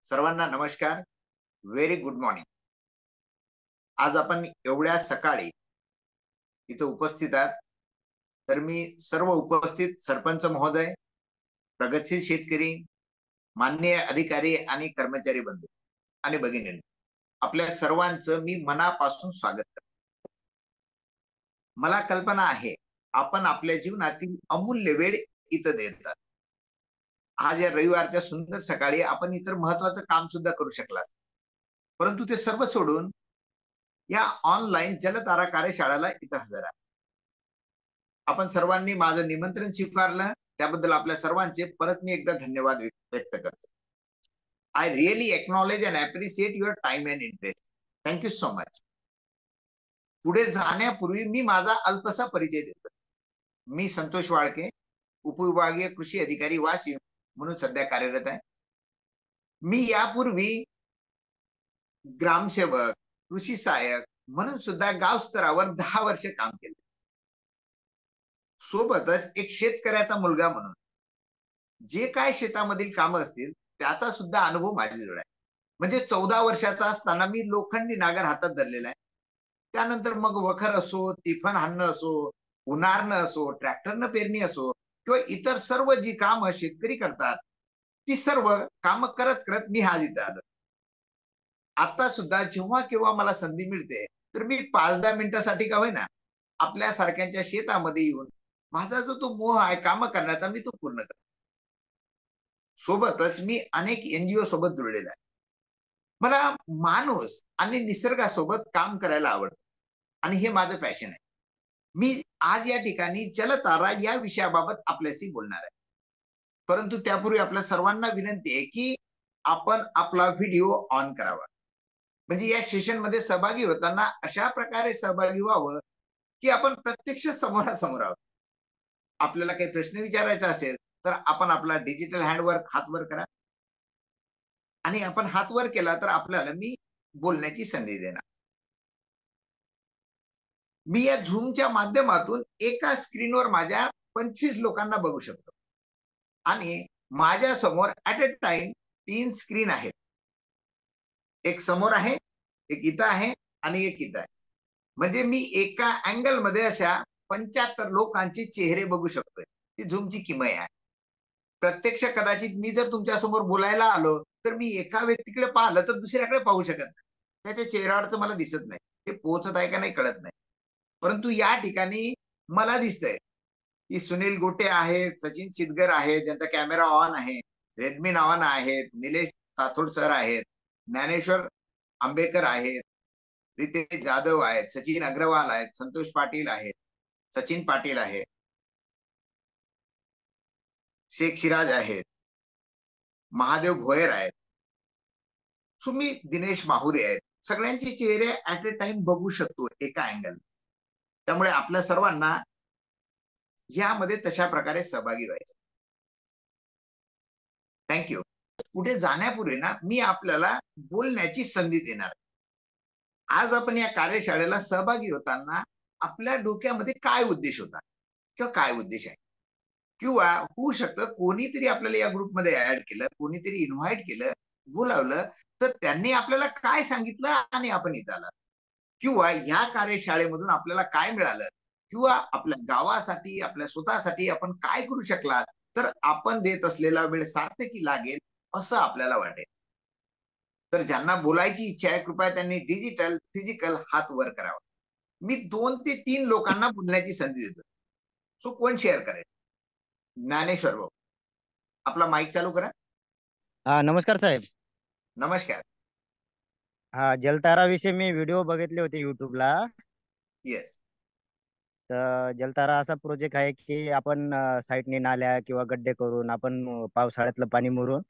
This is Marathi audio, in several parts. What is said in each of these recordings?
सर्वांना नमस्कार. Very good morning. आज आपण एवढ्या सकाळी इथे उपस्थित आहात, तर मी सर्व उपस्थित सरपंच महोदय, प्रगतशील शेतकरी, माननीय अधिकारी आणि कर्मचारी बंधू आणि भगिनींनो, आपल्या सर्वांचं मी मनापासून स्वागत करतो. मला कल्पना आहे, आपण आपल्या जीवनातील अमूल्य वेळ इथं देतात. आज या रविवारच्या सुंदर सकाळी आपण इतर महत्वाचं काम सुद्धा करू शकला असता. परंतु ते सर्व सोडून या ऑनलाईन जलतारा कार्यशाळेला इथं हजर आहे. आपण सर्वांनी माझं निमंत्रण स्वीकारलं, त्याबद्दल आपल्या सर्वांचे परत मी एकदा धन्यवाद व्यक्त करतो. I really acknowledge and appreciate your time and interest. Thank you so much. पुढे जाण्यापूर्वी मी माझा अल्पसा परिचय देतो. मी संतोष वाळके, उपविभागीय कृषी अधिकारी वाशिम म्हणून सध्या कार्यरत आहे. मी यापूर्वी ग्रामसेवक, कृषी सहाय्यक म्हणून सुद्धा गाव स्तरावर 10 वर्ष काम केले. सोबतच एक शेतकऱ्याचा मुलगा म्हणून जे काय शेतामधील कामं असतील त्याचा सुद्धा अनुभव माझ्याजवळ आहे. म्हणजे 14 वर्षाचा असताना मी लोखंडी नांगर हातात धरलेला आहे. त्यानंतर मग वखर असो, तिफन हाणणं असो, उन्हारणं असो, ट्रॅक्टरनं पेरणी असो किंवा इतर सर्व जी कामं शेतकरी करतात, ती सर्व कामं करत करत मी आज इथं आलो. आता सुद्धा जेव्हा केव्हा मला संधी मिळते, तर मी 5-10 मिनिटासाठी का होईना आपल्या सारख्यांच्या शेतामध्ये येऊन माझा जो तो मोह आहे काम करण्याचा, मी तो पूर्ण करतो. सोबतच मी अनेक एनजीओ सोबत जुळलेला आहे. मला माणूस आणि निसर्गासोबत काम करायला आवडतं आणि हे माझं पॅशन आहे. मी आज या ठिकाणी जलतारा या विषयाबाबत आपल्याशी बोलणार आहे. परंतु त्यापूर्वी आपल्या सर्वांना विनंती आहे, की आपण आपला व्हिडिओ ऑन करावा. म्हणजे या सेशन मध्ये सहभागी होताना अशा प्रकारे सहभागी व्हावं, की आपण प्रत्यक्ष समोरासमोर आहोत. आपल्याला काही प्रश्न विचारायचा असेल, तर आपण आपला डिजिटल हँड हात वर करा आणि आपण हात वर केला तर आपल्याला मी बोलण्याची संधी देणार. मी या झूमच्या माध्यमातून एका स्क्रीनवर माझ्या 25 लोकांना बघू शकतो आणि माझ्या समोर ऍट अ टाइम 3 स्क्रीन आहेत. एक समोर आहे, एक इथं आहे आणि एक इथं आहे. म्हणजे मी एका अँगल मध्ये अशा 75 लोकांचे चेहरे बघू शकतोय. ती झूमची किमया आहे. प्रत्यक्ष कदाचित मी जर तुमच्या समोर बोलायला आलो, तर मी एका व्यक्तीकडे पाहिलं तर दुसऱ्याकडे पाहू शकत नाही. त्याच्या चेहऱ्यावरचं मला दिसत नाही. ते पोहोचत आहे का नाही कळत नाही. परंतु या ठिकाणी मला दिसतंय, की सुनील गोटे आहेत, सचिन सिद्धगर आहेत, ज्यांचा कॅमेरा ऑन आहे, रेडमी नावानं आहेत, निलेश साथोड सर आहेत, ज्ञानेश्वर आंबेकर आहेत, रितेश जाधव आहेत, सचिन अग्रवाल आहेत, संतोष पाटील आहेत, सचिन पाटील आहेत, शेख सिराज आहेत, महादेव भोयर आहेत, सुमी दिनेश माहुरे आहेत. सगळ्यांचे चेहरे ऍट अ टाइम बघू शकतो एका अँगल. त्यामुळे आपल्या सर्वांना यामध्ये तशा प्रकारे सहभागी व्हायचं. थँक्यू. पुढे जाण्यापूर्वी ना मी आपल्याला बोलण्याची संधी देणार. आज आपण या कार्यशाळेला सहभागी होताना आपल्या डोक्यामध्ये काय उद्देश होता किंवा काय उद्देश आहे, किंवा होऊ शकतं कोणीतरी आपल्याला या ग्रुपमध्ये ऍड केलं, कोणीतरी इन्व्हाइट केलं, बोलावलं, तर त्यांनी आपल्याला काय सांगितलं आणि आपण इथं आला, किंवा या कार्यशाळेमधून आपल्याला काय मिळालं, किंवा आपल्या गावासाठी आपल्या स्वतःसाठी आपण काय करू शकला, तर आपण देत असलेला वेळ सार्थकी लागेल असं आपल्याला वाटेल. तर ज्यांना बोलायची इच्छा आहे कृपया त्यांनी डिजिटल फिजिकल हात वर करावा. मी 2 ते 3 लोकांना बोलण्याची संधी देतो. सो कोण शेअर करेल? ज्ञानेश्वर भाऊ, आपला माईक चालू करा. हा नमस्कार साहेब. नमस्कार. हा जलतारा विषयी मी व्हिडिओ बघितले होते युट्यूबला. येस. तर जलतारा असा प्रोजेक्ट आहे की आपण साईडने नाल्या किंवा गड्डे करून आपण पावसाळ्यातलं पाणी मुरून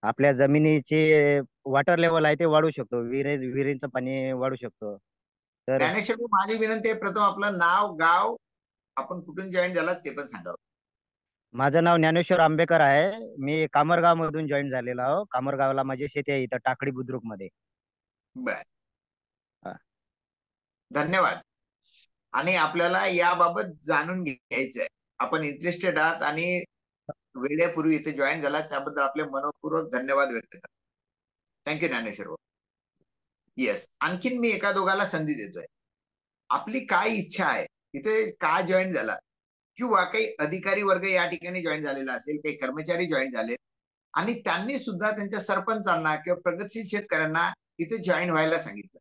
आपल्या जमिनीचे वॉटर लेवल आहे ते वाढवू शकतो. विहिरींचं पाणी वाढवू शकतो. तर ज्ञानेश्वर भाऊ, माझी विनंती आहे, प्रथम आपलं नाव, गाव, आपण कुठून जॉईन झालात ते पण सांगा. माझं नाव ज्ञानेश्वर आंबेकर आहे. मी कामरगाव मधून जॉईन झालेलो आहो. कामरगावला माझी शेती आहे इथं टाकळी बुद्रुक मध्ये. बर, हा. धन्यवाद. आणि आपल्याला याबाबत जाणून घ्यायचंय, आपण इंटरेस्टेड आहात आणि वेळेपूर्वी इथे जॉईन झाला त्याबद्दल आपले मनपूर्वक धन्यवाद व्यक्त करतो. थँक्यू ज्ञानेश्वर भाऊ. येस, आणखीन मी एका दोघाला संधी देतोय. आपली काय इच्छा आहे, तिथे का जॉईन झाला, किंवा काही अधिकारी वर्ग या ठिकाणी जॉईन झालेला असेल, काही कर्मचारी जॉईन झाले आणि त्यांनी सुद्धा त्यांच्या सरपंचांना किंवा प्रगतशील शेतकऱ्यांना इथे जॉईन व्हायला सांगितलं.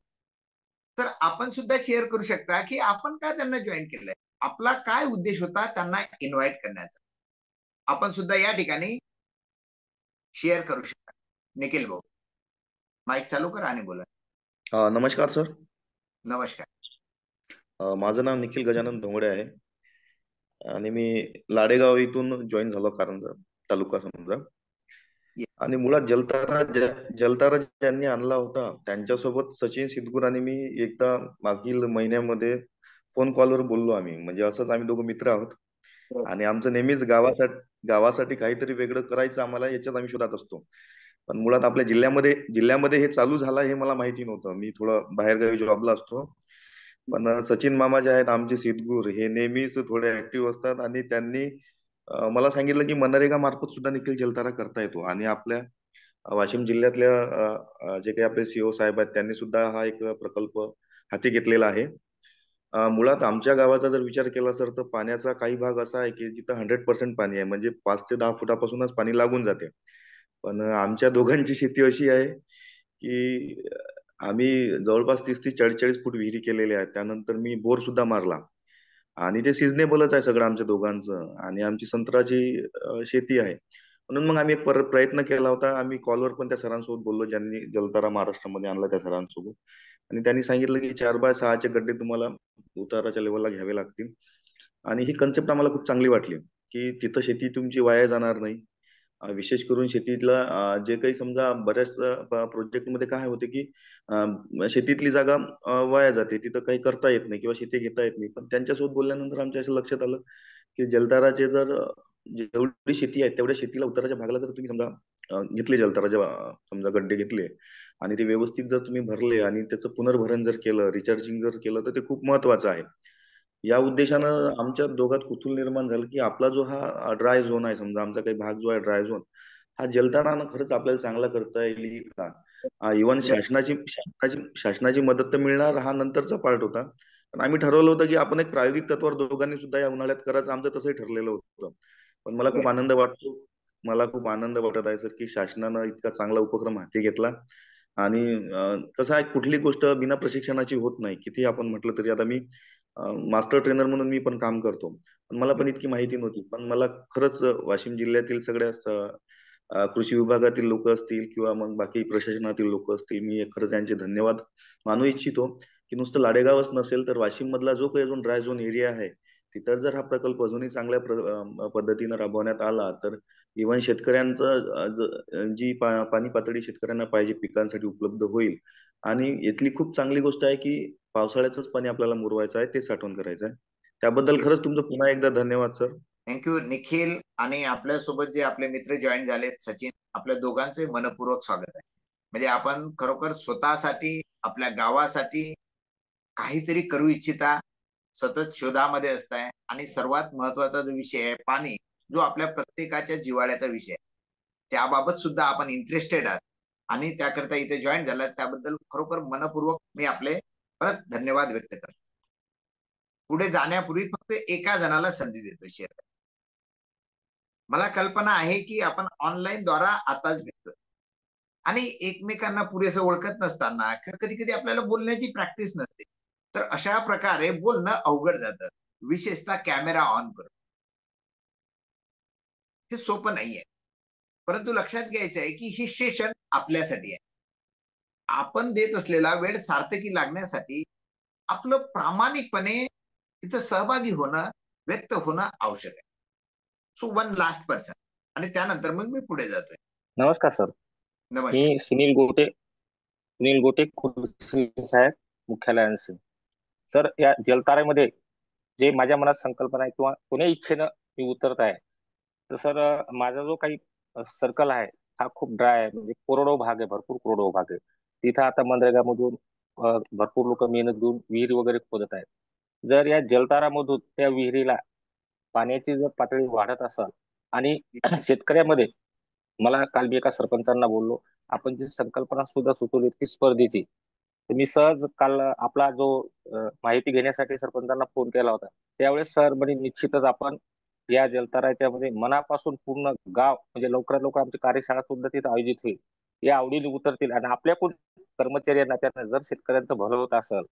तर आपण सुद्धा शेअर करू शकता की आपण का त्यांना जॉईन केलंय, आपला काय उद्देश होता त्यांना इन्व्हाइट करण्याचा. आपण सुद्धा या ठिकाणी शेअर करू शकता. निखिल भाऊ, माईक चालू करा आणि बोला. नमस्कार सर. नमस्कार. माझं नाव निखिल गजानन धोंगडे आहे आणि मी लाडेगाव इथून जॉईन झालो, कारंजा तालुका समजा. आणि मुळात जलतारा ज्यांनी आणला होता त्यांच्यासोबत सचिन सिद्धगुर आणि मी एकदा मागील महिन्यामध्ये फोन कॉलवर बोललो आम्ही. म्हणजे असंच आम्ही दोघं मित्र आहोत आणि आमचं नेहमीच गावासाठी काहीतरी वेगळं करायचं आम्हाला, याच्यात आम्ही शोधात असतो. पण मुळात आपल्या जिल्ह्यामध्ये हे चालू झालं हे मला माहिती नव्हतं. मी थोडं बाहेरगावी जॉबला असतो. पण सचिन मामा जे आहेत आमचे सिद्धगुर, हे नेहमीच थोडे ऍक्टिव्ह असतात आणि त्यांनी मला सांगितलं की मनरेगा मार्फत सुद्धा निखिल जलतारा करता येतो. आणि आपल्या वाशिम जिल्ह्यातल्या जे काही आपले सीओ साहेब आहेत त्यांनी सुद्धा हा एक प्रकल्प हाती घेतलेला आहे. मुळात आमच्या गावाचा जर विचार केला सर, तर पाण्याचा काही भाग असा आहे की जिथं 100% पाणी आहे, म्हणजे 5 ते 10 फुटापासूनच पाणी लागून जाते. पण आमच्या दोघांची शेती अशी आहे की आम्ही जवळपास 30-30, 40-40 फूट विहिरी केलेल्या आहेत. त्यानंतर मी बोर सुद्धा मारला आणि ते सिजनेबलच आहे सगळं आमच्या दोघांचं. आणि आमची संत्र्याची शेती आहे. म्हणून मग आम्ही एक प्रयत्न केला होता. आम्ही कॉलवर पण त्या सरांसोबत बोललो ज्यांनी जलतारा महाराष्ट्रामध्ये आणला, त्या सरांसोबत. आणि त्यांनी सांगितलं की 4x6 गड्डे तुम्हाला उताराच्या लेवलला घ्यावे लागतील. आणि ही कन्सेप्ट आम्हाला खूप चांगली वाटली की तिथं शेती तुमची वाया जाणार नाही. विशेष करून शेतीतला जे काही समजा बऱ्याच प्रोजेक्टमध्ये काय होते की शेतीतली जागा वाया जाते, तिथं काही करता येत नाही किंवा शेती घेता येत नाही. पण त्यांच्यासोबत बोलल्यानंतर आमच्या असं लक्षात आलं की जलताराचे जर जेवढी शेती आहे तेवढ्या शेतीला उताराच्या भागाला जर तुम्ही समजा घेतले, जलताराचे समजा गड्डे घेतले आणि ते व्यवस्थित जर तुम्ही भरले आणि त्याचं पुनर्भरण जर केलं, रिचार्जिंग जर केलं, तर ते खूप महत्वाचं आहे. या उद्देशानं आमच्या दोघात कुतूहल निर्माण झालं की आपला जो हा ड्राय झोन आहे, समजा आमचा काही भाग जो आहे ड्राय झोन, हा जलतारानं खरंच आपल्याला चांगला करता येईल का. इव्हन शासनाची मदत तर मिळणार, हा नंतरचा पार्ट होता. पण आम्ही ठरवलं होतं की आपण एक प्रायोगिक तत्वावर दोघांनी सुद्धा या उन्हाळ्यात करायचं, आमचं तसंही ठरलेलं होतं. पण मला खूप आनंद वाटत आहे सर की शासनानं इतका चांगला उपक्रम हाती घेतला. आणि कसं आहे, कुठली गोष्ट बिना प्रशिक्षणाची होत नाही. किती आपण म्हटलं तरी, आता मी मास्टर ट्रेनर म्हणून मी पण काम करतो, पण मला पण इतकी माहिती नव्हती. पण मला खरंच वाशिम जिल्ह्यातील सगळ्या कृषी विभागातील लोक असतील किंवा मग बाकी प्रशासनातील लोक असतील, मी खरंच यांचे धन्यवाद मानू इच्छितो की नुसतं लाडेगावच नसेल तर वाशिम मधला जो काही अजून ड्राय झोन एरिया आहे तिथं जर हा प्रकल्प अजूनही चांगल्या पद्धतीनं राबवण्यात आला तर इव्हन शेतकऱ्यांचं जी पाणी पातळी शेतकऱ्यांना पाहिजे पिकांसाठी उपलब्ध होईल. आणि इथली खूप चांगली गोष्ट आहे की पावसाळ्याचंच पाणी आपल्याला मुरवायचं आहे, ते साठवण करायचं आहे. त्याबद्दल खरंच तुमचं पुन्हा एकदा धन्यवाद सर. थँक्यू निखिल. आणि आपल्यासोबत जे आपले मित्र जॉईन झालेत, सचिन, आपल्या दोघांचे मनपूर्वक स्वागत आहे. म्हणजे आपण खरोखर स्वतःसाठी, आपल्या गावासाठी काहीतरी करू इच्छिता, सतत शोधामध्ये असताय. आणि सर्वात महत्वाचा जो विषय आहे पाणी, जो आपल्या प्रत्येकाच्या जिव्हाळ्याचा विषय आहे, त्याबाबत सुद्धा आपण इंटरेस्टेड आहात आणि त्याकरता इथे जॉईन झालात, त्याबद्दल खरोखर मनपूर्वक मी आपले परत धन्यवाद व्यक्त करतो. पुढे जाण्यापूर्वी फक्त एका जणाला संधी देतो शेअर. मला कल्पना आहे की आपण ऑनलाईन द्वारा आताच भेटतोय आणि एकमेकांना पुरेसं ओळखत नसताना कधी कधी आपल्याला बोलण्याची प्रॅक्टिस नसते, तर अशा प्रकारे बोलणं अवघड जातं, विशेषतः कॅमेरा ऑन करून. हे सोपं नाहीये, परंतु लक्षात घ्यायचं आहे की ही सेशन आपल्यासाठी आहे. आपण देत असलेला वेळ सार्थकी लागण्यासाठी आपलं प्रामाणिकपणे इथं सहभागी होणं, व्यक्त होणं आवश्यक आहे. सो वन लास्ट पर्सन, आणि त्यानंतर मग मी पुढे जातोय. नमस्कार सर. नमस्कार. मी सुनील गोटे कृषी सहाय्यक मुख्यालयांचे. सर, या जलताऱ्यामध्ये जे माझ्या मनात संकल्पना आहे किंवा कोणी इच्छेनं मी उतरत आहे, तर सर माझा जो काही सर्कल आहे हा खूप ड्राय आहे, म्हणजे कोरडो भाग आहे, भरपूर कोरडो भाग आहे. तिथं आता मनरेगामधून भरपूर लोक मेहनत घेऊन विहीर वगैरे खोदत आहेत. जर या जलतारामधून त्या विहिरीला पाण्याची जर पातळी वाढत असेल आणि शेतकऱ्यामध्ये, मला काल मी एका सरपंचांना बोललो आपण जी संकल्पना सुद्धा सुचवली की स्पर्धेची, तर मी सहज काल आपला जो माहिती घेण्यासाठी सरपंचांना फोन केला होता, त्यावेळेस सर म्हणे निश्चितच आपण या जलताराच्या मध्ये मनापासून पूर्ण गाव म्हणजे लवकरात लवकर आमची कार्यशाळा सुद्धा तिथे आयोजित होईल, या आवडीने उतरतील आणि आपल्याकडून कर्मचाऱ्यांना त्यांना जर शेतकऱ्यांचं भलं होत असेल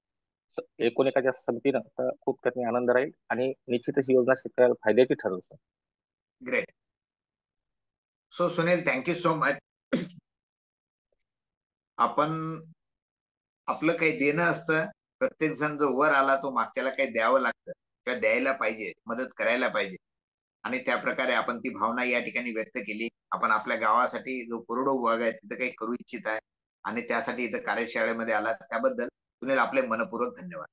एकूण एकाच्या संगतीनं, तर खूप त्यांनी आनंद राहील आणि निश्चितच ही योजना शेतकऱ्याला फायद्याची ठरेल sir. Great. So Sunil, thank you so much. आपण आपलं काही देणं असतं, प्रत्येक जण जो वर आला तो मागच्याला काही द्यावं लागतं किंवा द्यायला पाहिजे, मदत करायला पाहिजे, आणि त्या प्रकारे आपण ती भावना या ठिकाणी व्यक्त केली. आपण आपल्या गावासाठी जो कोरडो भाग आहे तिथं काही करू इच्छित आहे आणि त्यासाठी इथं कार्यशाळेमध्ये आला, त्याबद्दल सुनील आपले मनपूर्वक धन्यवाद.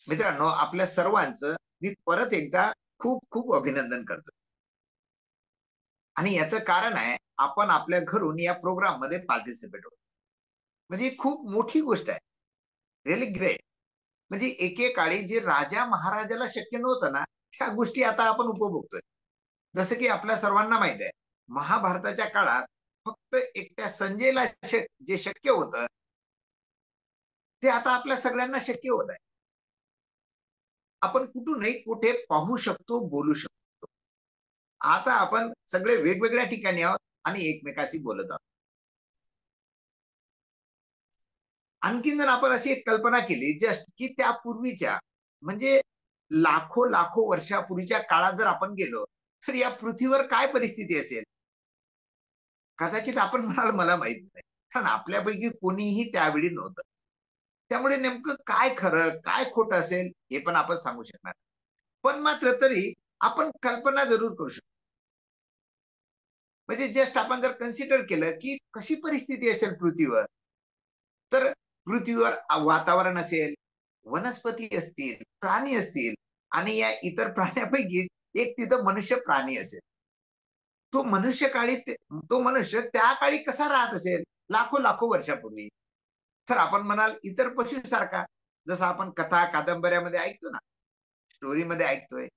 मित्रांनो, आपल्या सर्वांचं मी परत एकदा खूप खूप अभिनंदन करतो. आणि याचं कारण आहे, आपण आपल्या घरून या प्रोग्राम मध्ये पार्टिसिपेट होतो. म्हणजे खूप मोठी गोष्ट आहे. Really great. म्हणजे एकेकाळी जे राजा महाराजाला शक्य नव्हतं ना, त्या गोष्टी आता आपण उपभोगतोय. जसं की आपल्या सर्वांना माहित आहे, महाभारताच्या काळात फक्त एकट्या संजयला जे शक्य होतं ते आता आपल्या सगळ्यांना शक्य होत आहे. आपण कुठूनही कुठे पाहू शकतो, बोलू शकतो. आता आपण सगळे वेगवेगळ्या ठिकाणी आहोत आणि एकमेकाशी बोलत आहोत. आणखीन जर आपण अशी एक कल्पना केली जस्ट की त्या पूर्वीच्या म्हणजे लाखो लाखो वर्षापूर्वीच्या काळात जर आपण गेलो तर या पृथ्वीवर काय परिस्थिती असेल, कदाचित आपण म्हणाल मला माहित नाही, कारण आपल्यापैकी कोणीही त्यावेळी नव्हतं. त्यामुळे नेमकं काय खरं काय खोटं असेल हे पण आपण सांगू शकणार, पण मात्र तरी आपण कल्पना जरूर करू शकतो. म्हणजे जस्ट आपण जर कन्सिडर केलं की कशी परिस्थिती असेल पृथ्वीवर, तर पृथ्वीवर वातावरण असेल, वनस्पती असतील, प्राणी असतील, आणि या इतर प्राण्यापैकी एक तिथं मनुष्य प्राणी असेल. तो मनुष्य काळी तो मनुष्य त्या काळी कसा राहत असेल लाखो लाखो वर्षापूर्वी, तर आपण म्हणाल इतर पशूंसारखा, जसं आपण कथा कादंबऱ्यामध्ये ऐकतो ना, स्टोरीमध्ये ऐकतोय,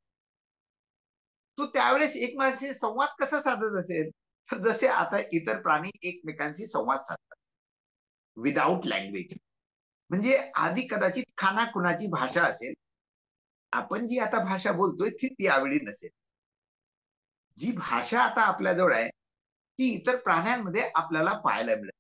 तो त्यावेळेस एकमेकांशी संवाद कसा साधत असेल, तर जसे आता इतर प्राणी एकमेकांशी संवाद साधतात विदाऊट लँग्वेज. म्हणजे आधी कदाचित खानाखुनाची भाषा असेल, आपण जी आता भाषा बोलतोय ती त्यावेळी नसेल. जी भाषा आता आपल्याजवळ आहे ती इतर प्राण्यांमध्ये आपल्याला पाहायला मिळेल.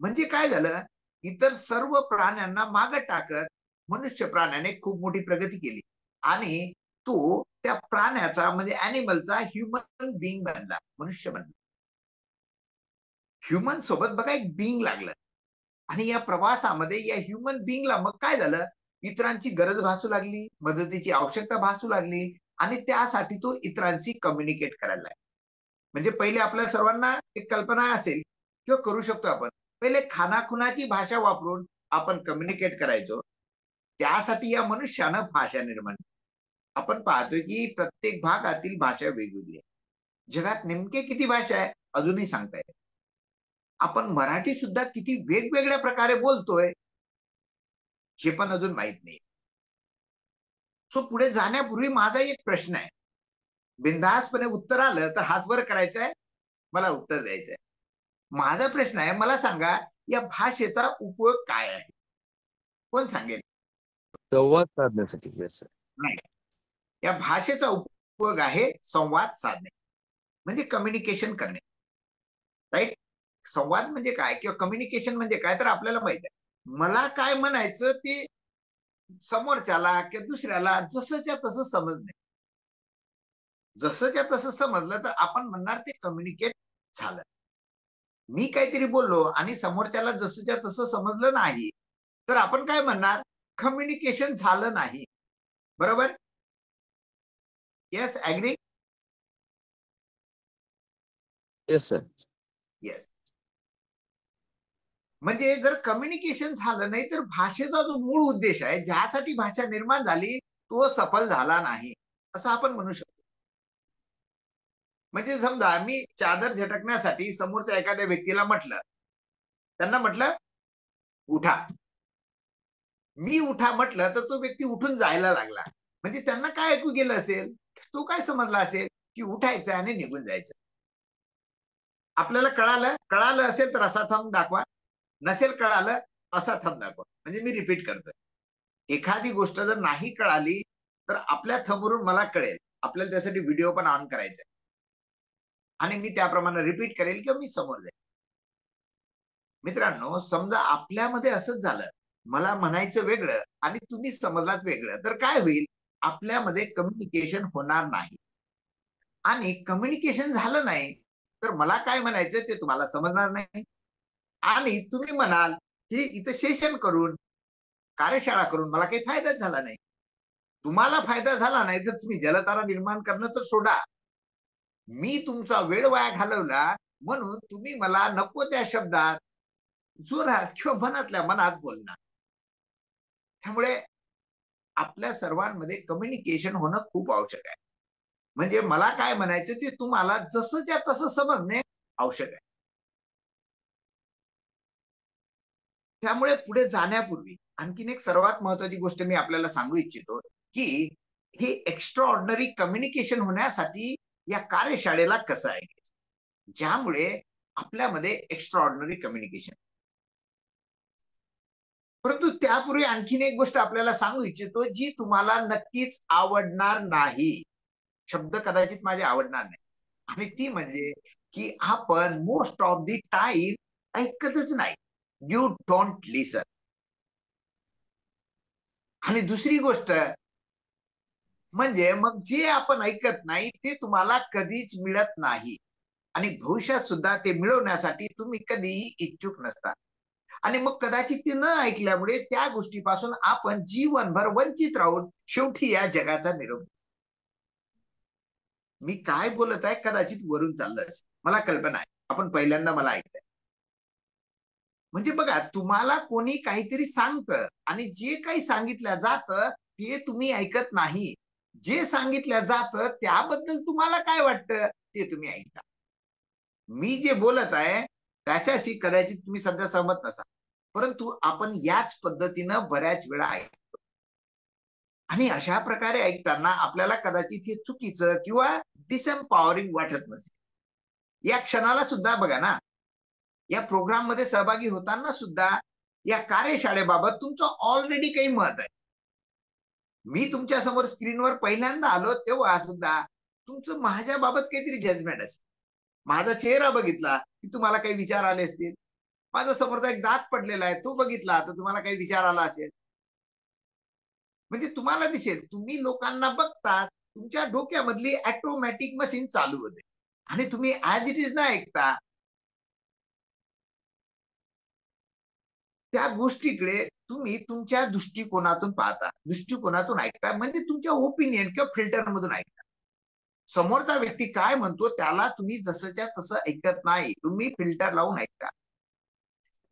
म्हणजे काय झालं, इतर सर्व प्राण्यांना मागे टाकत मनुष्य प्राण्याने खूप मोठी प्रगती केली आणि तो त्या प्राण्याचा म्हणजे अॅनिमलचा ह्युमन बिंग बनला, मनुष्य बनला. ह्युमन सोबत बघा एक बिंग लागलं, आणि या प्रवासामध्ये या ह्युमन बिंगला मग काय झालं, इतरांची गरज भासू लागली, मदतीची आवश्यकता भासू लागली, आणि त्यासाठी तो इतरांशी कम्युनिकेट करायला लागला. म्हणजे पहिले आपल्या सर्वांना एक कल्पना असेल किंवा करू शकतो आपण, पहिले खानाखुनाची भाषा वापरून आपण कम्युनिकेट करायचो. त्यासाठी या मनुष्यानं भाषा निर्माण केली. आपण पाहतोय की प्रत्येक भागातील भाषा वेगवेगळी आहे. जगात नेमके किती भाषा आहे अजूनही सांगता येत. आपण मराठी सुद्धा किती वेगवेगळ्या प्रकारे बोलतोय हे पण अजून माहित नाही. सो पुढे जाण्यापूर्वी माझा एक प्रश्न आहे, बिनधास्तपणे उत्तर आलं तर हात वर करायचा आहे, मला उत्तर द्यायचंय. माझा प्रश्न आहे, मला सांगा या भाषेचा उपयोग काय आहे, कोण सांगेल? संवाद साधण्यासाठी. Yes sir. नाही, या भाषेचा उपयोग आहे संवाद साधणे, म्हणजे कम्युनिकेशन करणे. राईट. संवाद म्हणजे काय किंवा कम्युनिकेशन म्हणजे काय, तर आपल्याला माहित आहे. मला काय म्हणायचं ते समोरच्याला किंवा दुसऱ्याला जसंच्या तसं समजणे. जसंच्या तसं समजलं तर आपण म्हणणार ते कम्युनिकेट झालं. मी काहीतरी बोललो आणि समोरच्याला जसंच्या तसं समजलं नाही तर आपण काय म्हणणार, कम्युनिकेशन झालं नाही. बरोबर? Yes, agree? Yes sir. Yes. म्हणजे जर कम्युनिकेशन झालं नाही तर भाषेचा जो मूळ उद्देश आहे, ज्यासाठी भाषा निर्माण झाली, तो सफल झाला नाही असं आपण म्हणू शकतो. म्हणजे समजा मी चादर झटकण्यासाठी समोरच्या एखाद्या व्यक्तीला म्हटलं, त्यांना म्हटलं उठा, मी उठा म्हटलं तर तो व्यक्ती उठून जायला लागला. म्हणजे त्यांना काय ऐकू गेलं असेल, तो काय समजला असेल की उठायचं आणि निघून जायचं. आपल्याला कळालं असेल तर असा थंब दाखवा, नसेल कळालं असा थंब दाखवा. म्हणजे मी रिपीट करतोय. एखादी गोष्ट जर नाही कळाली तर आपल्या थंबवरून मला कळेल. आपल्याला त्यासाठी व्हिडिओ पण ऑन करायचा आहे आणि मी त्याप्रमाणे रिपीट करेल किंवा मी समोर जाईल. मित्रांनो, समजा आपल्यामध्ये असंच झालं, मला म्हणायचं वेगळं आणि तुम्ही समजलात वेगळं, तर काय होईल? आपल्यामध्ये कम्युनिकेशन होणार नाही. आणि कम्युनिकेशन झालं नाही तर मला काय म्हणायचं ते तुम्हाला समजणार नाही. आणि तुम्ही म्हणाल की इथं सेशन करून, कार्यशाळा करून मला काही फायदाच झाला नाही. तुम्हाला फायदा झाला नाही तर तुम्ही जलतारा निर्माण करणं तर सोडा. मी तुमचा वेळ वाया घालवला म्हणून तुम्ही मला नको त्या शब्दात जोरात किंवा मनातल्या मनात बोलणार. त्यामुळे आपल्या सर्वांमध्ये कम्युनिकेशन होणं खूप आवश्यक आहे. म्हणजे मला काय म्हणायचं ते तुम्हाला जसंच्या तसं समजणे आवश्यक आहे. त्यामुळे पुढे जाण्यापूर्वी आणखीन एक सर्वात महत्वाची गोष्ट मी आपल्याला सांगू इच्छितो की हे एक्स्ट्रा ऑर्डिनरी कम्युनिकेशन होण्यासाठी या कार्यशाळेला कसं आहे, ज्यामुळे आपल्यामध्ये एक्स्ट्रा ऑर्डिनरी कम्युनिकेशन. परंतु त्यापूर्वी आणखीन एक गोष्ट आपल्याला सांगू इच्छितो जी तुम्हाला नक्कीच आवडणार नाही. शब्द कदाचित माझे आवडणार नाही. आणि ती म्हणजे की आपण मोस्ट ऑफ द टाइम ऐकतच नाही. यू डोंट लिसन. आणि दुसरी गोष्ट म्हणजे मग जे आपण ऐकत नाही ते तुम्हाला कधीच मिळत नाही आणि भविष्यात सुद्धा ते मिळवण्यासाठी तुम्ही कधीही इच्छुक नसता. आणि मग कदाचित ते न ऐकल्यामुळे त्या गोष्टीपासून आपण जीवनभर वंचित राहून शेवटी या जगाचा निरोप. मी काय बोलत आहे कदाचित वरून चाललं असेल, मला कल्पना आहे. आपण पहिल्यांदा मला ऐकताय. म्हणजे बघा, तुम्हाला कोणी काहीतरी सांगतं आणि जे काही सांगितलं जातं ते तुम्ही ऐकत नाही. जे सांगितलं जातं त्याबद्दल तुम्हाला काय वाटतं ते तुम्ही ऐकता. मी जे बोलत आहे त्याच्याशी कदाचित तुम्ही सध्या सहमत नसाल, परंतु आपण याच पद्धतीनं बऱ्याच वेळा ऐकतो. आणि अशा प्रकारे ऐकताना आपल्याला कदाचित हे चुकीचं किंवा डिसएम्पॉवरिंग वाटत नसेल. या क्षणाला सुद्धा बघा ना, या प्रोग्राम मध्ये सहभागी होताना सुद्धा या कार्यशाळेबाबत तुमचं ऑलरेडी काही मत आहे. मी तुमच्या समोर स्क्रीनवर पहिल्यांदा आलो तेव्हा सुद्धा तुमचं माझ्याबाबत काहीतरी जजमेंट असेल. माझा चेहरा बघितला की तुम्हाला काही विचार आले असतील. माझा समोरचा एक दात पडलेला आहे तो बघितला तर तुम्हाला काही विचार आला असेल. म्हणजे तुम्हाला दिसेल, तुम्ही लोकांना बघता, तुमच्या डोक्यामधली ऑटोमॅटिक मशीन चालू होते आणि तुम्ही ऍज इट इज न ऐकता त्या गोष्टीकडे तुम्ही तुमच्या दृष्टिकोनातून पाहता, दृष्टिकोनातून ऐकता. म्हणजे तुमच्या ओपिनियन किंवा फिल्टर मधून ऐकता. समोरचा व्यक्ती काय म्हणतो त्याला तुम्ही जसंच्या तसं ऐकत नाही, तुम्ही फिल्टर लावून ऐकता.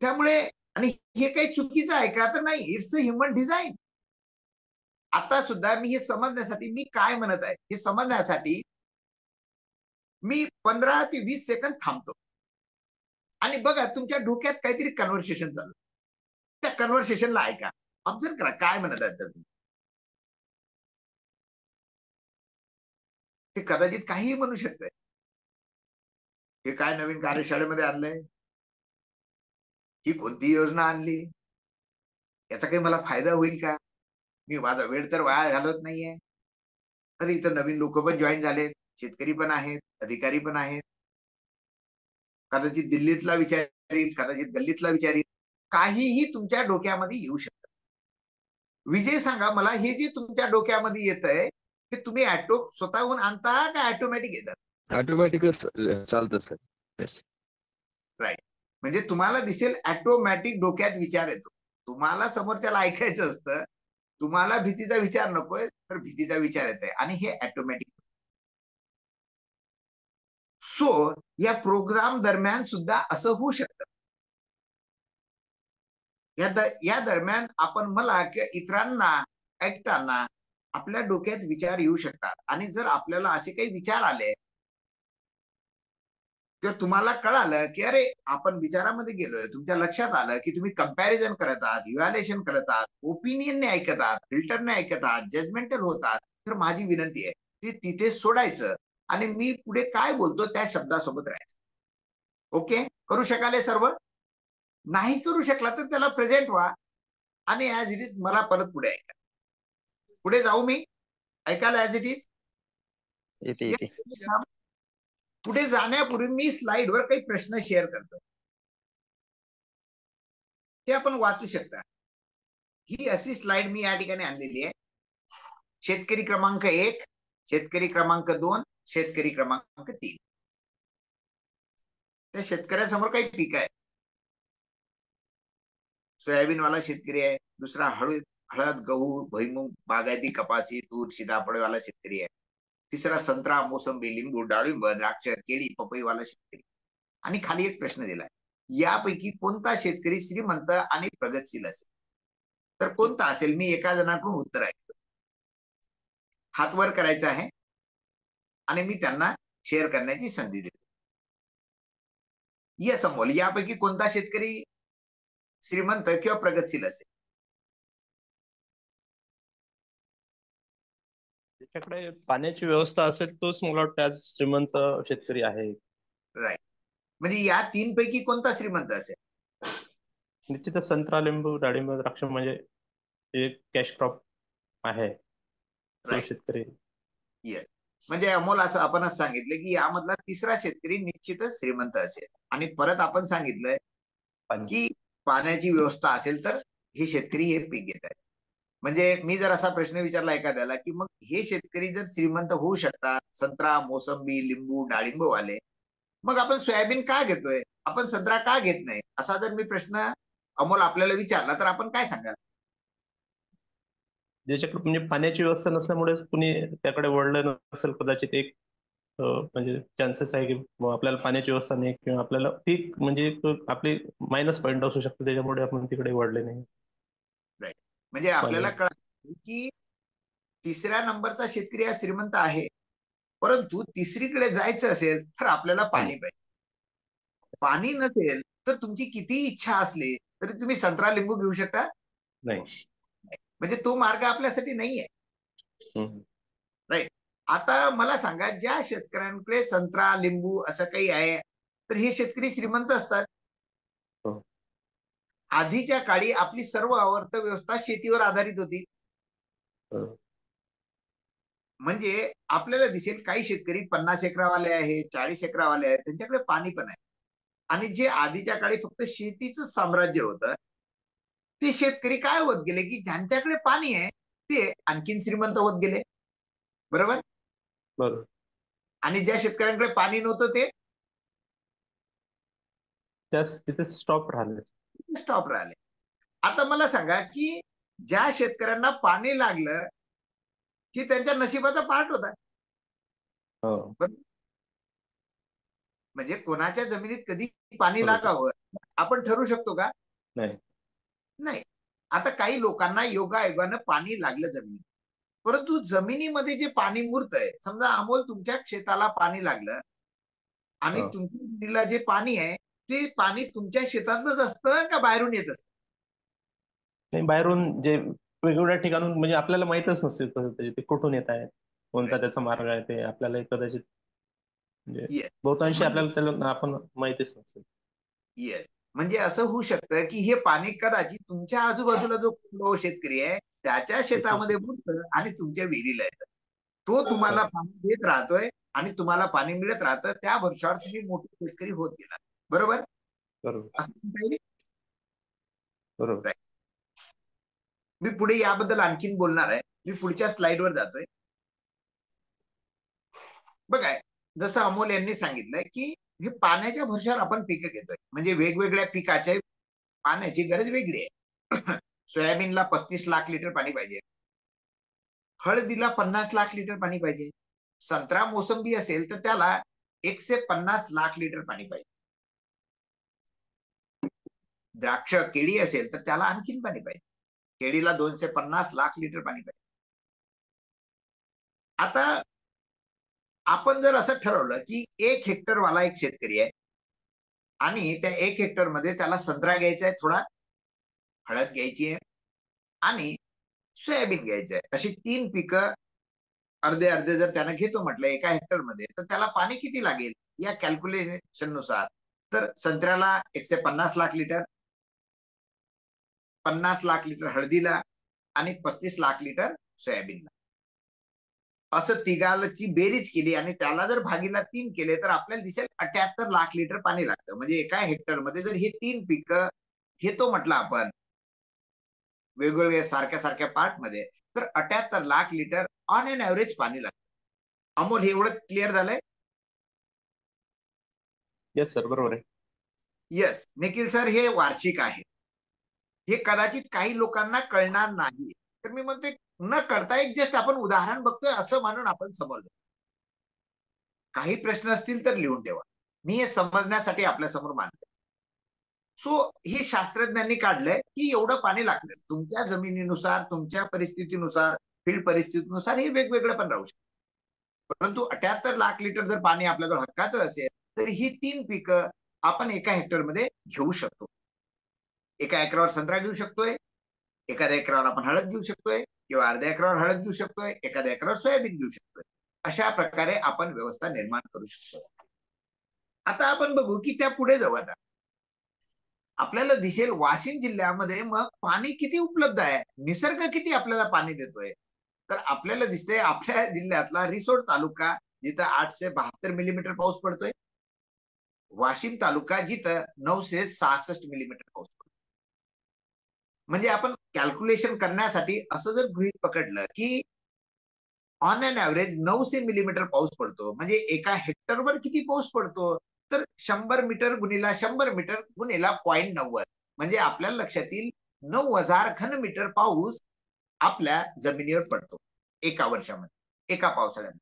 त्यामुळे आणि हे काही चुकीचं आहे का तर नाही, इट्स अ ह्युमन डिझाईन. आता सुद्धा मी हे समजण्यासाठी मी काय म्हणत आहे हे समजण्यासाठी मी 15 ते 20 सेकंद थांबतो आणि बघा तुमच्या डोक्यात काहीतरी कन्व्हर्सेशन चालू. त्या कन्व्हर्सेशनला ऐका, ऑब्झर्व करा काय म्हणत आहेत तुम्ही. ते कदाचित काहीही म्हणू शकतंय. हे काय नवीन कार्यशाळेमध्ये आणलंय, ही कोणती योजना आणली, याचा काही मला फायदा होईल का, मी माझा वेळ तर वाया घालवत नाहीये. तर इथं नवीन लोक पण जॉईन झालेत, शेतकरी पण आहेत, अधिकारी पण आहेत. कदाचित दिल्लीतला विचारील, कदाचित गल्लीतला विचारील, काहीही तुमच्या डोक्यामध्ये येऊ शकतं. विजय सांगा मला, हे जे तुमच्या डोक्यामध्ये येतंय ते तुम्ही स्वतःहून आणता का ऑटोमॅटिक येतात? ऑटोमॅटिकच चालतं सर. येस. राईट. म्हणजे तुम्हाला दिसेल ऑटोमॅटिक डोक्यात विचार येतो. तुम्हाला समोरच्याला ऐकायचं असतं, तुम्हाला भीतीचा विचार नकोय तर भीतीचा विचार येतोय आणि हे ऑटोमॅटिक. सो या प्रोग्राम दरम्यान सुद्धा असं होऊ शकतं. या दरम्यान आपण मला किंवा इतरांना ऐकताना आपल्या डोक्यात विचार येऊ शकतात आणि जर आपल्याला असे काही विचार आले किंवा तुम्हाला कळालं की अरे आपण विचारामध्ये गेलोय, तुमच्या लक्षात आलं की तुम्ही कंपॅरिझन करत आहात, इव्हॅल्युएशन करत आहात, ओपिनियनने ऐकत आहात, फिल्टरने ऐकत आहात, जजमेंटल होतात, तर माझी विनंती आहे ती तिथे सोडायचं आणि मी पुढे काय बोलतो त्या शब्दासोबत राहायचं. ओके, करू शकाल हे सर्व? नाही करू शकला तर त्याला प्रेझेंट व्हा आणि ऍज इट इज मला परत पुढे ऐका. पुढे जाऊ मी ऐकायला ऍज इट इज. येते. पुढे जाण्यापूर्वी मी स्लाइडवर काही प्रश्न शेअर करतो, ते आपण वाचू शकता. ही अशी स्लाइड मी या ठिकाणी आणलेली आहे. शेतकरी क्रमांक 1, शेतकरी क्रमांक 2, शेतकरी क्रमांक 3. त्या शेतकऱ्यासमोर काही पीक आहे. सोयाबीनवाला शेतकरी आहे, दुसरा हळद, गहू, भुईमूग, बागायती, कपासी, तूर, सीताफळवाला शेतकरी आहे, तिसरा संत्रा, मोसंबी, लिंबू, डाळिंब, द्राक्ष, केळी, पपईवाला शेतकरी. आणि खाली एक प्रश्न दिलाय, यापैकी कोणता शेतकरी श्रीमंत आणि प्रगतशील असेल? तर कोणता असेल? मी एका जणाकडून उत्तर ऐकतो. हात वर करायचा आहे आणि मी त्यांना शेअर करण्याची संधी देतो. येस अमोल, यापैकी कोणता शेतकरी श्रीमंत किंवा प्रगतशील असेल? त्याच्याकडे पाण्याची व्यवस्था असेल तोच मला वाटतं आज श्रीमंत शेतकरी आहे. राईट. म्हणजे या 3 पैकी कोणता श्रीमंत असेल? निश्चितच संत्रा, लिंबू, डाळिंब, द्राक्ष म्हणजे एक कॅश क्रॉप आहे तो Right. शेतकरी. येस. म्हणजे अमोल असं आपणच सांगितलं की यामधला तिसरा शेतकरी निश्चितच श्रीमंत असेल. आणि परत आपण सांगितलंय पाणी. की पाण्याची व्यवस्था असेल तर हे शेतकरी हे पीक घेत आहेत. म्हणजे मी जर असा प्रश्न विचारला एखाद्याला की मग हे शेतकरी जर श्रीमंत होऊ शकतात, संत्रा, मोसंबी, लिंबू, डाळिंब वाले, मग आपण सोयाबीन का घेतोय, आपण संत्रा का घेत नाही, असा जर मी प्रश्न अमोल आपल्याला विचारला तर आपण काय सांगाल? ज्याच्याकडे म्हणजे पाण्याची व्यवस्था नसल्यामुळे कुणी त्याकडे वळलं नसेल कदाचित. एक म्हणजे चान्सेस आहे की आपल्याला पाण्याची व्यवस्था नाही किंवा आपल्याला पीक म्हणजे आपली मायनस पॉईंट असू शकतो, त्याच्यामुळे आपण तिकडे वळले नाही. म्हणजे आपल्याला कळलं की तिसऱ्या नंबरचा शेतकरी हा श्रीमंत आहे, परंतु तिसरीकडे जायचं असेल तर आपल्याला पाणी पाहिजे. पाणी नसेल तर तुमची किती इच्छा असली तरी तुम्ही संत्रा, लिंबू घेऊ शकता नाही. म्हणजे तो मार्ग आपल्यासाठी नाहीये. राईट. आता मला सांगा, ज्या शेतकऱ्यांकडे संत्रा, लिंबू असं काही आहे तर हे शेतकरी श्रीमंत असतात. हो. आधीच्या काळी आपली सर्व अर्थव्यवस्था शेतीवर आधारित होती. म्हणजे आपल्याला दिसेल काही शेतकरी 50 एकरावाले आहेत, 40 एकरावाले आहेत, त्यांच्याकडे पाणी पण आहे. आणि जे आधीच्या काळी फक्त शेतीचं साम्राज्य होतं, ते शेतकरी काय होत गेले की ज्यांच्याकडे पाणी आहे ते आणखीन श्रीमंत होत गेले. बरोबर. आणि ज्या शेतकऱ्यांकडे पाणी नव्हतं ते तिथे स्टॉप राहिले. आता मला सांगा की ज्या शेतकऱ्यांना पाणी लागलं की त्यांच्या नशिबाचा पार्ट होता. म्हणजे कोणाच्या जमिनीत कधी पाणी लागावं आपण ठरवू शकतो का? नाही. आता काही लोकांना योगायोगानं पाणी लागलं जमिनीत, परंतु जमिनीमध्ये जे पाणी मुरतंय, समजा अमोल तुमच्या शेताला पाणी लागलं आणि तुमच्या विहिरीला जे पाणी आहे ते पाणी तुमच्या शेतातलंच असतं का बाहेरून येत असतं? नाही, बाहेरून जे वेगवेगळ्या ठिकाणून म्हणजे आपल्याला माहितच नसते ते कुठून येत आहे, कोणता त्याचा मार्ग आहे, ते आपल्याला कदाचित म्हणजे बहुतांशी आपल्याला त्याला आपण माहितीच नसेल. येस. म्हणजे असं होऊ शकतं की हे पाणी कदाचित तुमच्या आजूबाजूला जो शेतकरी आहे त्याच्या शेतामध्ये बुडतं आणि तुमच्या विहिरीला येतं. तो तुम्हाला पाणी देत राहतोय आणि तुम्हाला पाणी मिळत राहतं. त्या वर्षावर तुम्ही मोठे शेतकरी होत गेला. बरोबर. बरोबर. मी पुढे याबद्दल आणखीन बोलणार आहे. मी पुढच्या स्लाइडवर जातोय. बघा, जसं अमोल यांनी सांगितलंय की हे पाण्याच्या भरशावर आपण पिकं घेतोय, म्हणजे वेगवेगळ्या पिकाच्या पाण्याची गरज वेगळी आहे. सोयाबीनला 35 लाख लिटर पाणी पाहिजे, हळदीला 50 लाख लिटर पाणी पाहिजे, संत्रा, मोसंबी असेल तर त्याला 150 लाख लिटर पाणी पाहिजे, द्राक्ष, केळी असेल तर त्याला आणखीन पाणी पाहिजे, केळीला 250 लाख लिटर पाणी पाहिजे. आता आपण जर असं ठरवलं की 1 हेक्टर वाला एक शेतकरी आहे आणि त्या 1 हेक्टर मध्ये त्याला संत्रा घ्यायचा आहे, थोडा हळद घ्यायची आहे आणि सोयाबीन घ्यायचं आहे, अशी 3 पिकं अर्धे अर्धे जर त्यानं घेतो म्हटलं एका हेक्टर मध्ये, तर त्याला पाणी किती लागेल या कॅल्क्युलेशन नुसार तर संत्र्याला 150 लाख लिटर, 50 लाख लिटर हळदीला आणि 35 लाख लिटर सोयाबीनला. असं तिघाची बेरीज केली आणि त्याला जर भागीला 3 केले तर आपल्याला दिसेल 78 लाख लिटर पाणी लागतं. म्हणजे एका हेक्टरमध्ये जर हे 3 पिकं घेतो म्हटलं आपण वेगवेगळ्या सारख्या सारख्या पार्ट मध्ये, तर 78 lakh litre on an average पाणी लागतं. अमोल, हे एवढं क्लिअर झालंय? येस सर, बरोबर आहे. येस. निखिल सर, हे वार्षिक आहे. हे कदाचित काही लोकांना कळणार नाही. तर मी म्हणते न कळता एक जस्ट आपण उदाहरण बघतोय असं मानून आपण समजलो. काही प्रश्न असतील तर लिहून ठेवा. मी हे समजण्यासाठी आपल्या समोर मांडले. सो हे शास्त्रज्ञांनी काढलंय की एवढं पाणी लागतं. तुमच्या जमिनीनुसार, तुमच्या परिस्थितीनुसार, फील्ड परिस्थितीनुसार हे वेगवेगळं पण राहू शकतं. परंतु 78 लाख लिटर जर पाणी आपल्याजवळ हक्काचं असेल तर ही 3 पिकं आपण एका हेक्टरमध्ये घेऊ शकतो. एका एकरावर संत्रा घेऊ शकतोय, एखाद्या एकरावर आपण हळद घेऊ शकतोय, किंवा अर्ध्या एकरावर हळद घेऊ शकतोय, एखाद्या एकरावर सोयाबीन घेऊ शकतोय. अशा प्रकारे आपण व्यवस्था निर्माण करू शकतो. आता आपण बघू की त्या पुढे जाऊ. आता आपल्याला दिसेल वाशिम जिल्ह्यामध्ये मग पाणी किती उपलब्ध आहे, निसर्ग किती आपल्याला पाणी देतोय. तर आपल्याला दिसतंय आपल्या जिल्ह्यातला रिसोड तालुका जिथं 872 मिलीमीटर पाऊस पडतोय, वाशिम तालुका जिथं 966 मिलीमीटर पाऊस पडतो. म्हणजे आपण कॅल्क्युलेशन करण्यासाठी असं जर गृहीत पकडलं की ऑन एन ऍव्हरेज 900 मिलीमीटर पाऊस पडतो, म्हणजे एका हेक्टरवर किती पाऊस पडतो, तर 100 मीटर गुणिला 100 मीटर गुणिला 0.90, म्हणजे आपल्याला लक्षात येईल 9000 घनमीटर पाऊस आपल्या जमिनीवर पडतो एका वर्षामध्ये, एका पावसाळ्यामध्ये.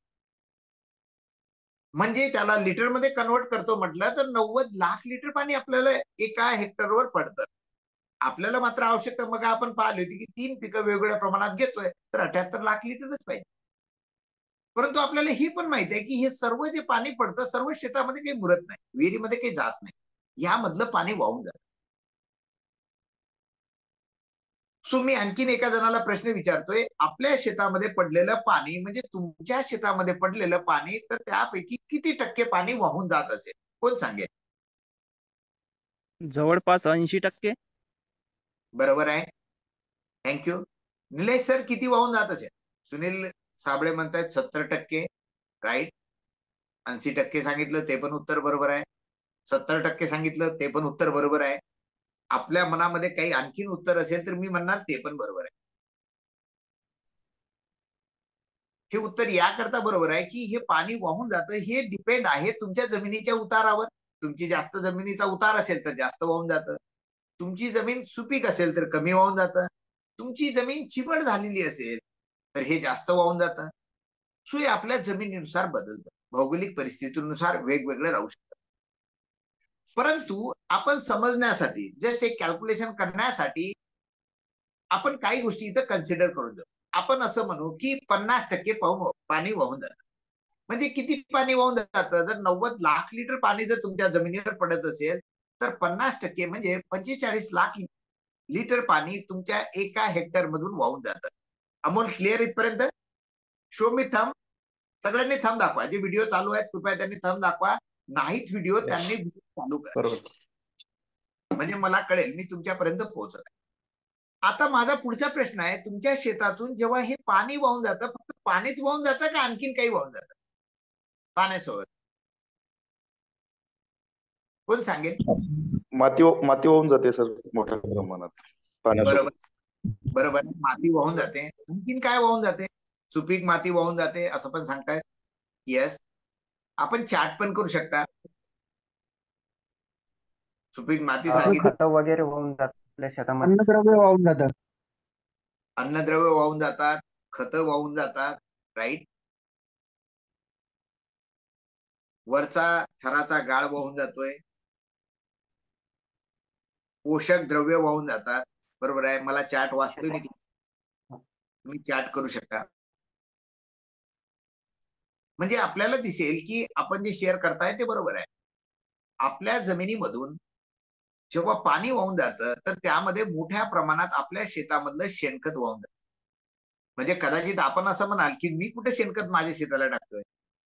म्हणजे त्याला लिटरमध्ये कन्वर्ट करतो म्हटलं तर 90 लाख लिटर पाणी आपल्याला एका हेक्टरवर पडतं. आपल्याला मात्र आवश्यकता मग आपण पाहिली होती की 3 पिकं वेगवेगळ्या प्रमाणात घेतोय तर 78 लाख लिटरच पाहिजे. परंतु आपल्याला हे पण माहिती आहे की हे सर्व जे पाणी पडतं सर्व शेतामध्ये काही मुरत नाही, विहिरीमध्ये काही जात नाही, यामधलं पाणी वाहून जातं. सो मी आणखीन एका जणाला प्रश्न विचारतोय, आपल्या शेतामध्ये पडलेलं पाणी म्हणजे तुमच्या शेतामध्ये पडलेलं पाणी, तर त्यापैकी किती टक्के पाणी वाहून जात असेल, कोण सांगेल? जवळपास 80%. बरोबर आहे, थँक्यू. निलेश सर, किती वाहून जात असेल? सुनील साबळे म्हणतायत 70%, राईट. 80% सांगितलं ते पण उत्तर बरोबर आहे. 70% सांगितलं ते पण उत्तर बरोबर आहे. आपल्या मनामध्ये काही आणखीन उत्तर असेल तर मी म्हणणार ते पण बरोबर आहे. हे उत्तर याकरता बरोबर आहे की हे पाणी वाहून जातं हे डिपेंड आहे तुमच्या जमिनीच्या उतारावर. तुमची जास्त जमिनीचा उतार असेल तर जास्त वाहून जातं, तुमची जमीन सुपीक असेल तर कमी वाहून जातं, तुमची जमीन चिवट झालेली असेल तर हे जास्त वाहून जातं. सो हे आपल्या जमिनीनुसार बदलतं, भौगोलिक परिस्थितीनुसार वेगवेगळं राहू शकतं. परंतु आपण समजण्यासाठी, जस्ट एक कॅल्क्युलेशन करण्यासाठी आपण काही गोष्टी इथं कन्सिडर करून जाऊ. आपण असं म्हणू की 50% पाणी वाहून जातं. म्हणजे किती पाणी वाहून जातं? जर 90 लाख लिटर पाणी जर तुमच्या जमिनीवर पडत असेल तर 50% म्हणजे 45 लाख लिटर पाणी तुमच्या एका हेक्टर मधून वाहून जातं. अमोल, क्लिअर इथपर्यंत? शो मी थंब. सगळ्यांनी थंब दाखवा, जे व्हिडिओ चालू आहेत कृपया त्यांनी थंब दाखवा, नाहीत व्हिडिओ त्यांनी चालू करा, म्हणजे मला कळेल मी तुमच्यापर्यंत पोहोचत आहे. आता माझा पुढचा प्रश्न आहे, तुमच्या शेतातून जेव्हा हे पाणी वाहून जातं, फक्त पाणीच वाहून जातं का आणखीन काही वाहून जातं पाण्यासोबत? कोण सांगेल? माती वाहून जाते सर मोठ्या प्रमाणात पाण्यासोबत. बरोबर, बरोबर, माती वाहून जाते. आणखीन काय वाहून जाते? सुपीक माती वाहून जाते असं पण सांगतायत. येस, आपण चार्ट पण करू शकता. सुपीक माती सांगितलं, खत वगैरे वाहून जातात आपल्या शेतामध्ये, अन्नद्रव्य वाहून जातात. अन्नद्रव्य वाहून जातात, खतं वाहून जातात, राईट. वरचा थराचा गाळ वाहून जातोय, पोषक द्रव्य वाहून जातात, बरोबर आहे. मला चार्ट वाचतोय मी, तुम्ही चार्ट करू शकता. म्हणजे आपल्याला दिसेल की आपण जे शेअर करताय ते बरोबर आहे. आपल्या जमिनीमधून जेव्हा पाणी वाहून जातं तर त्यामध्ये मोठ्या प्रमाणात आपल्या शेतामधलं शेणखत वाहून जातं. म्हणजे कदाचित आपण असं म्हणाल की मी कुठे शेणखत माझ्या शेताला टाकतोय,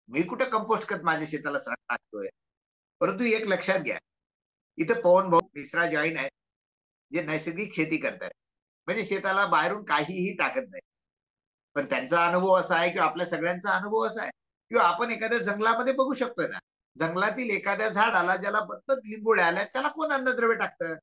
मी कुठे कंपोस्ट खत माझ्या शेताला टाकतोय. परंतु एक लक्षात घ्या, इथं पवन भाऊ मिश्रा जॉईन आहेत, जे नैसर्गिक शेती करतात, म्हणजे शेताला बाहेरून काहीही टाकत नाही. पण त्यांचा अनुभव असा आहे किंवा आपल्या सगळ्यांचा अनुभव असा आहे किंवा आपण एखाद्या जंगलामध्ये बघू शकतोय ना, जंगलातील एखाद्या झाडाला ज्याला बदबद लिंबोळ्या आल्या त्याला कोण अन्नद्रव्य टाकतं?